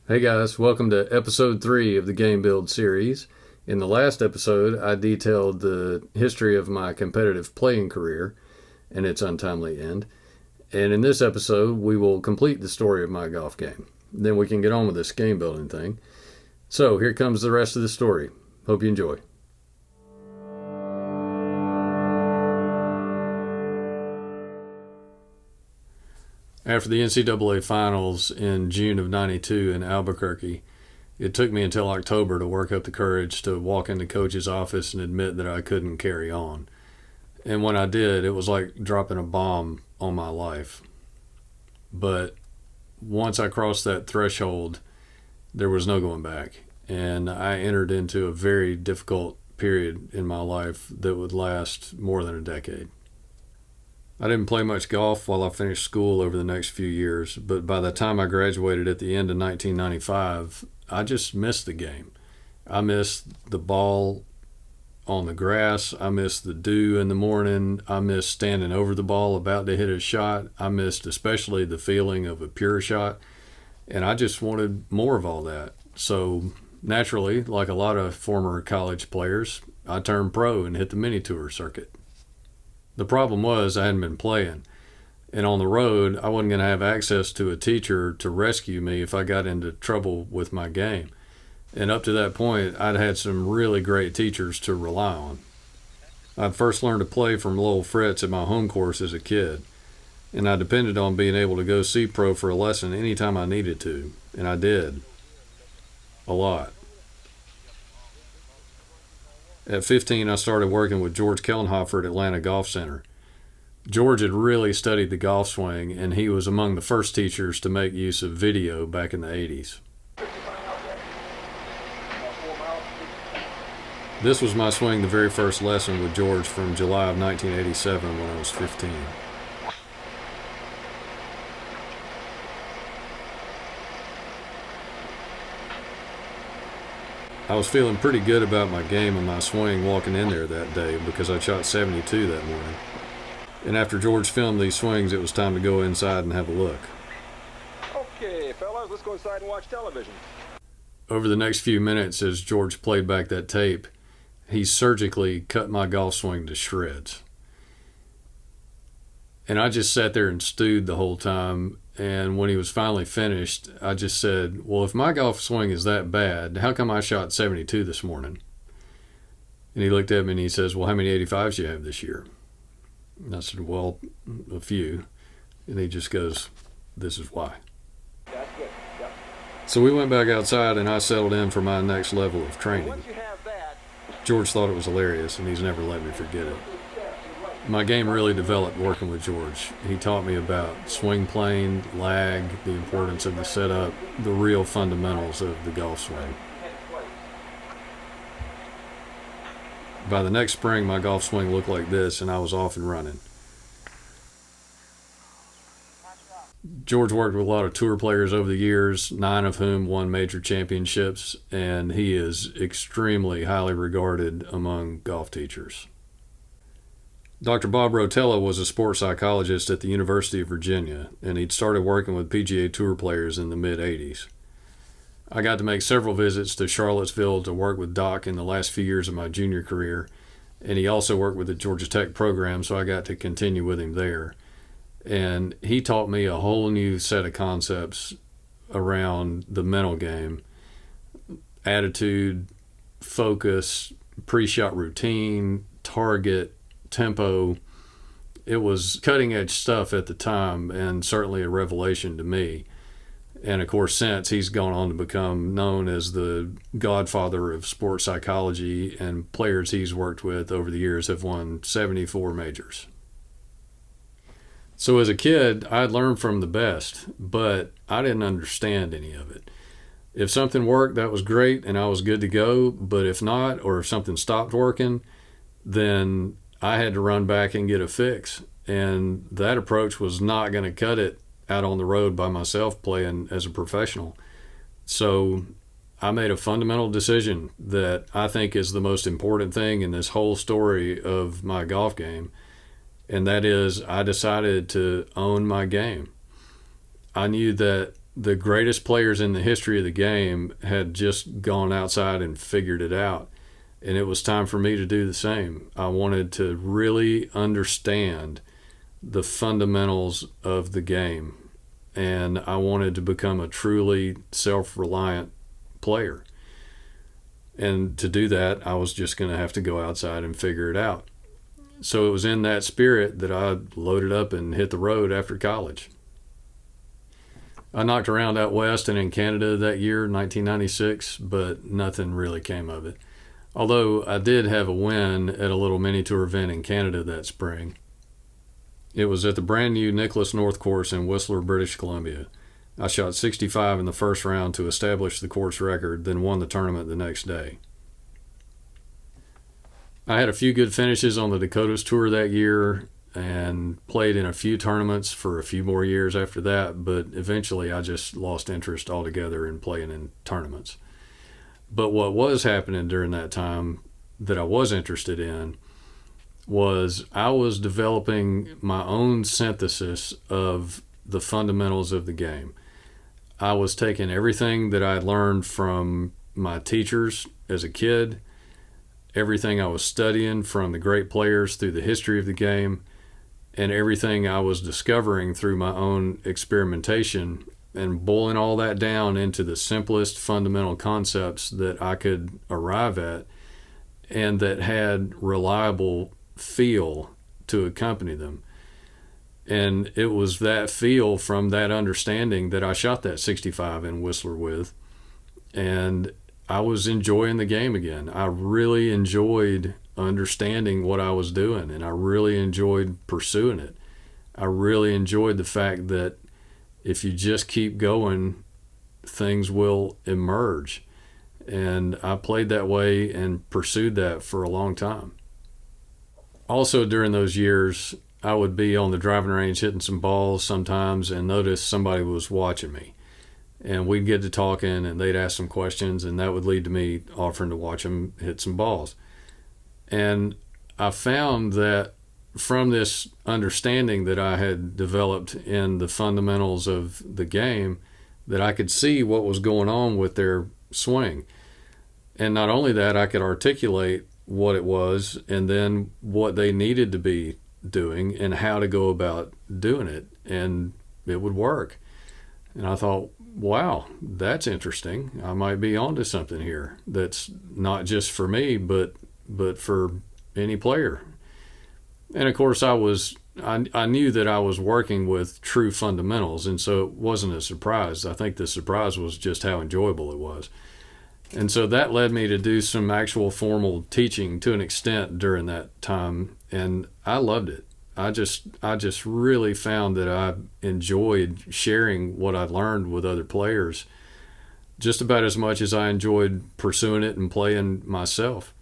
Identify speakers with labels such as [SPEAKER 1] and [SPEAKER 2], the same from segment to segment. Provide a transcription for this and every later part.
[SPEAKER 1] Hey guys, welcome to episode 3 of the Game Build series. In the last episode, I detailed the history of my competitive playing career and its untimely end. And in this episode, we will complete the story of my golf game. Then we can get on with this game building thing. So here comes the rest of the story. Hope you enjoy. After the NCAA finals in June of '92 in Albuquerque, it took me until October to work up the courage to walk into coach's office and admit that I couldn't carry on. And when I did, it was like dropping a bomb on my life. But once I crossed that threshold, there was no going back. And I entered into a very difficult period in my life that would last more than a decade. I didn't play much golf while I finished school over the next few years, but by the time I graduated at the end of 1995, I just missed the game. I missed the ball on the grass. I missed the dew in the morning. I missed standing over the ball about to hit a shot. I missed especially the feeling of a pure shot, and I just wanted more of all that. So naturally, like a lot of former college players, I turned pro and hit the mini tour circuit. The problem was I hadn't been playing, and on the road I wasn't going to have access to a teacher to rescue me if I got into trouble with my game. And up to that point, I'd had some really great teachers to rely on. I'd first learned to play from Lowell Fritz at my home course as a kid, and I depended on being able to go see pro for a lesson anytime I needed to, and I did. A lot. At 15, I started working with George Kellenhofer at Atlanta Golf Center. George had really studied the golf swing, and he was among the first teachers to make use of video back in the 80s. This was my swing the very first lesson with George from July of 1987 when I was 15. I was feeling pretty good about my game and my swing walking in there that day because I shot 72 that morning. And after George filmed these swings, it was time to go inside and have a look.
[SPEAKER 2] Okay, fellas, let's go inside and watch television.
[SPEAKER 1] Over the next few minutes, as George played back that tape, he surgically cut my golf swing to shreds. And I just sat there and stewed the whole time. And when he was finally finished, I just said, well, if my golf swing is that bad, how come I shot 72 this morning? And he looked at me and he says, well, how many 85s do you have this year? And I said, well, a few. And he just goes, this is why.
[SPEAKER 2] That's good. Yep.
[SPEAKER 1] So we went back outside and I settled in for my next level of training.
[SPEAKER 2] Once you have that,
[SPEAKER 1] George thought it was hilarious and he's never let me forget it. My game really developed working with George. He taught me about swing plane, lag, the importance of the setup, the real fundamentals of the golf swing. By the next spring, my golf swing looked like this, and I was off and running. George worked with a lot of tour players over the years, 9 of whom won major championships, and he is extremely highly regarded among golf teachers. Dr. Bob Rotella was a sports psychologist at the University of Virginia, and he'd started working with PGA Tour players in the mid-'80s. I got to make several visits to Charlottesville to work with Doc in the last few years of my junior career, and he also worked with the Georgia Tech program, so I got to continue with him there. And he taught me a whole new set of concepts around the mental game, attitude, focus, pre-shot routine, target, tempo. It was cutting edge stuff at the time and certainly a revelation to me. And of course, since he's gone on to become known as the godfather of sports psychology, and players he's worked with over the years have won 74 majors. So as a kid, I'd learned from the best, but I didn't understand any of it. If something worked, that was great and I was good to go. But if not, or if something stopped working, then I had to run back and get a fix. And that approach was not going to cut it out on the road by myself playing as a professional. So I made a fundamental decision that I think is the most important thing in this whole story of my golf game. And that is, I decided to own my game. I knew that the greatest players in the history of the game had just gone outside and figured it out. And it was time for me to do the same. I wanted to really understand the fundamentals of the game, and I wanted to become a truly self-reliant player. And to do that, I was just going to have to go outside and figure it out. So it was in that spirit that I loaded up and hit the road after college. I knocked around out west and in Canada that year, 1996, but nothing really came of it. Although I did have a win at a little mini tour event in Canada that spring. It was at the brand new Nicholas North course in Whistler, British Columbia. I shot 65 in the first round to establish the course record, then won the tournament the next day. I had a few good finishes on the Dakotas Tour that year and played in a few tournaments for a few more years after that, but eventually I just lost interest altogether in playing in tournaments. But what was happening during that time that I was interested in was I was developing my own synthesis of the fundamentals of the game. I was taking everything that I had learned from my teachers as a kid, everything I was studying from the great players through the history of the game, and everything I was discovering through my own experimentation, and boiling all that down into the simplest fundamental concepts that I could arrive at and that had reliable feel to accompany them. And it was that feel from that understanding that I shot that 65 in Whistler with. And I was enjoying the game again. I really enjoyed understanding what I was doing, and I really enjoyed pursuing it. I really enjoyed the fact that if you just keep going, things will emerge. And I played that way and pursued that for a long time. Also, during those years, I would be on the driving range hitting some balls sometimes and notice somebody was watching me. And we'd get to talking and they'd ask some questions, and that would lead to me offering to watch them hit some balls. And I found that from this understanding that I had developed in the fundamentals of the game, that I could see what was going on with their swing. And not only that, I could articulate what it was and then what they needed to be doing and how to go about doing it, and it would work. And I thought, wow, that's interesting. I might be onto something here that's not just for me, but for any player. And of course, I knew that I was working with true fundamentals, and so it wasn't a surprise. I think the surprise was just how enjoyable it was. And so that led me to do some actual formal teaching to an extent during that time, and I loved it. I just really found that I enjoyed sharing what I'd learned with other players just about as much as I enjoyed pursuing it and playing myself.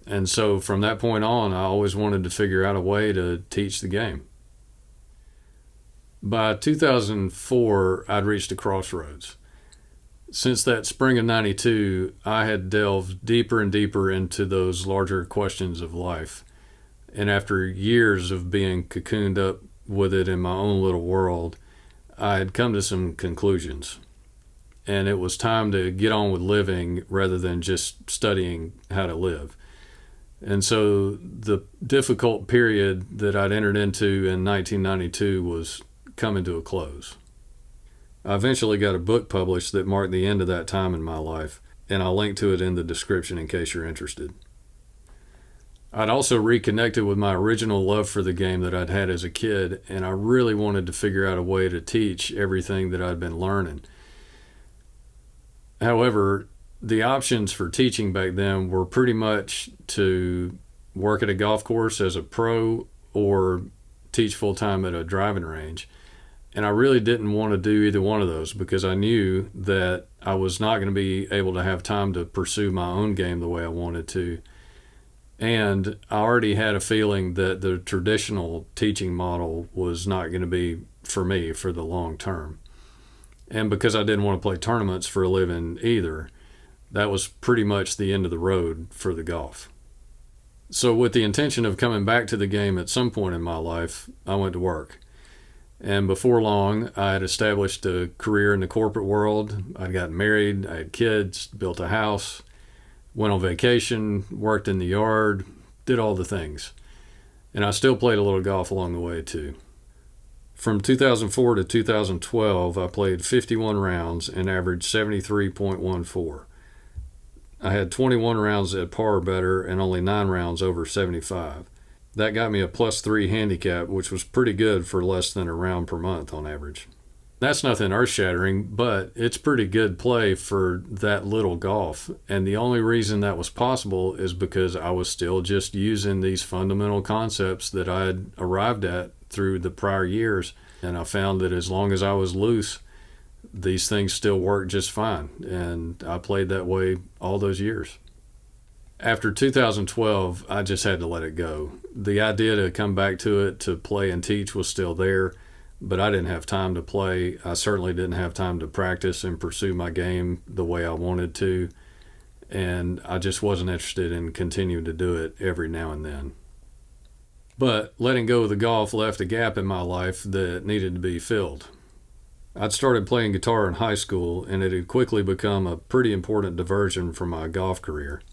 [SPEAKER 1] And so from that point on, I always wanted to figure out a way to teach the game. By 2004, I'd reached a crossroads. Since that spring of 92, I had delved deeper and deeper into those larger questions of life. And after years of being cocooned up with it in my own little world, I had come to some conclusions. And it was time to get on with living rather than just studying how to live. And so the difficult period that I'd entered into in 1992 was coming to a close. I eventually got a book published that marked the end of that time in my life, and I'll link to it in the description in case you're interested. I'd also reconnected with my original love for the game that I'd had as a kid, and I really wanted to figure out a way to teach everything that I'd been learning. However, the options for teaching back then were pretty much to work at a golf course as a pro or teach full-time at a driving range. And I really didn't want to do either one of those because I knew that I was not going to be able to have time to pursue my own game the way I wanted to. And I already had a feeling that the traditional teaching model was not going to be for me for the long term. And because I didn't want to play tournaments for a living either, that was pretty much the end of the road for the golf. So with the intention of coming back to the game at some point in my life, I went to work. And before long, I had established a career in the corporate world. I'd gotten married, I had kids, built a house, went on vacation, worked in the yard, did all the things. And I still played a little golf along the way too. From 2004 to 2012, I played 51 rounds and averaged 73.14. I had 21 rounds at par or better and only 9 rounds over 75. That got me a +3 handicap, which was pretty good for less than a round per month on average. That's nothing earth-shattering, but it's pretty good play for that little golf. And the only reason that was possible is because I was still just using these fundamental concepts that I had arrived at through the prior years. And I found that as long as I was loose, these things still worked just fine. And I played that way all those years. After 2012, I just had to let it go. The idea to come back to it, to play and teach, was still there, but I didn't have time to play. I certainly didn't have time to practice and pursue my game the way I wanted to, and I just wasn't interested in continuing to do it every now and then. But letting go of the golf left a gap in my life that needed to be filled. I'd started playing guitar in high school, and it had quickly become a pretty important diversion from my golf career.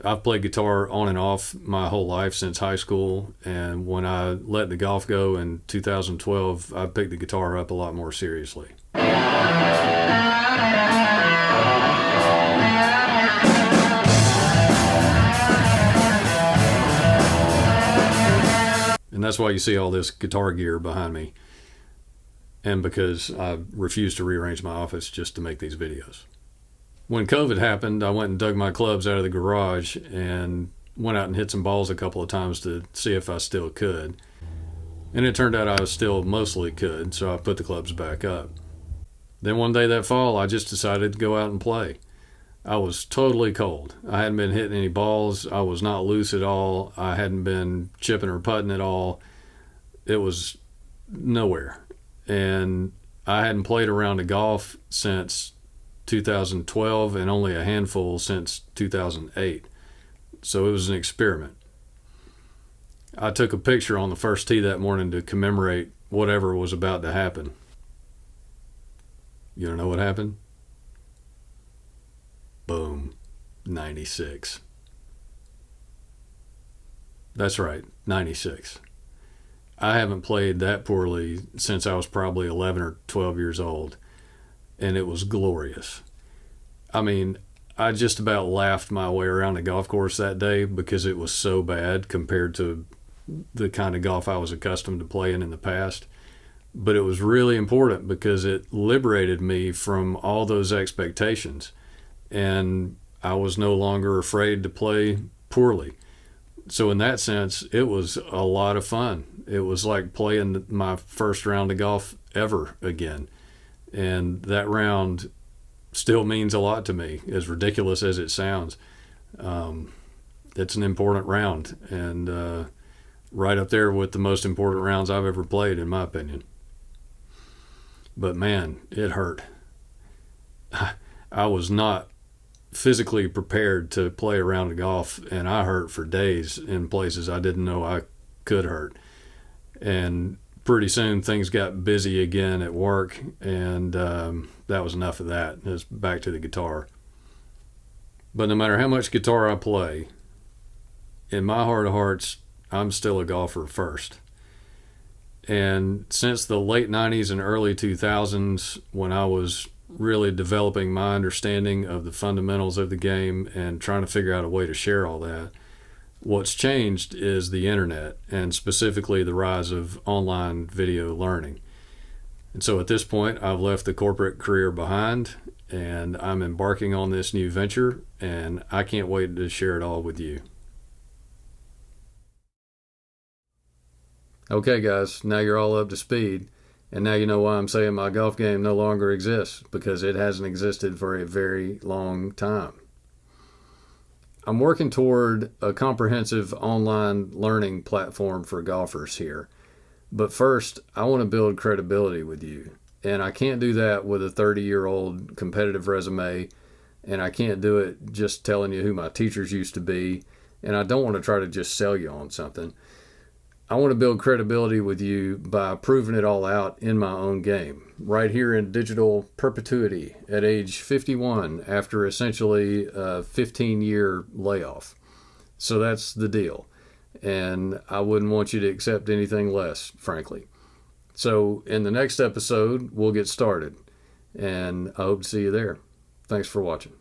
[SPEAKER 1] I've played guitar on and off my whole life since high school, and when I let the golf go in 2012, I picked the guitar up a lot more seriously. And that's why you see all this guitar gear behind me, and because I refused to rearrange my office just to make these videos. When COVID happened, I went and dug my clubs out of the garage and went out and hit some balls a couple of times to see if I still could. And it turned out I still mostly could, so I put the clubs back up. Then one day that fall, I just decided to go out and play. I was totally cold. I hadn't been hitting any balls. I was not loose at all. I hadn't been chipping or putting at all. It was nowhere. And I hadn't played a round of golf since 2012 and only a handful since 2008. So it was an experiment. I took a picture on the first tee that morning to commemorate whatever was about to happen. You don't know what happened? Boom. 96. That's right, 96. I haven't played that poorly since I was probably 11 or 12 years old. And it was glorious. I mean, I just about laughed my way around the golf course that day because it was so bad compared to the kind of golf I was accustomed to playing in the past. But it was really important because it liberated me from all those expectations. And I was no longer afraid to play poorly. So in that sense, it was a lot of fun. It was like playing my first round of golf ever again. And that round still means a lot to me, as ridiculous as it sounds. It's an important round, and right up there with the most important rounds I've ever played, in my opinion. But man, it hurt. I was not physically prepared to play a round of golf, and I hurt for days in places I didn't know I could hurt. And pretty soon things got busy again at work, and that was enough of that. It was back to the guitar. But no matter how much guitar I play, in my heart of hearts, I'm still a golfer first. And since the late 90s and early 2000s, when I was really developing my understanding of the fundamentals of the game and trying to figure out a way to share all that, what's changed is the internet, and specifically the rise of online video learning. And so at this point, I've left the corporate career behind, and I'm embarking on this new venture, and I can't wait to share it all with you. Okay guys, now you're all up to speed, and now you know why I'm saying my golf game no longer exists, because it hasn't existed for a very long time. I'm working toward a comprehensive online learning platform for golfers here. But first, I want to build credibility with you. And I can't do that with a 30-year-old competitive resume. And I can't do it just telling you who my teachers used to be. And I don't want to try to just sell you on something. I want to build credibility with you by proving it all out in my own game, right here in digital perpetuity at age 51 after essentially a 15-year layoff. So that's the deal. And I wouldn't want you to accept anything less, frankly. So in the next episode, we'll get started. And I hope to see you there. Thanks for watching.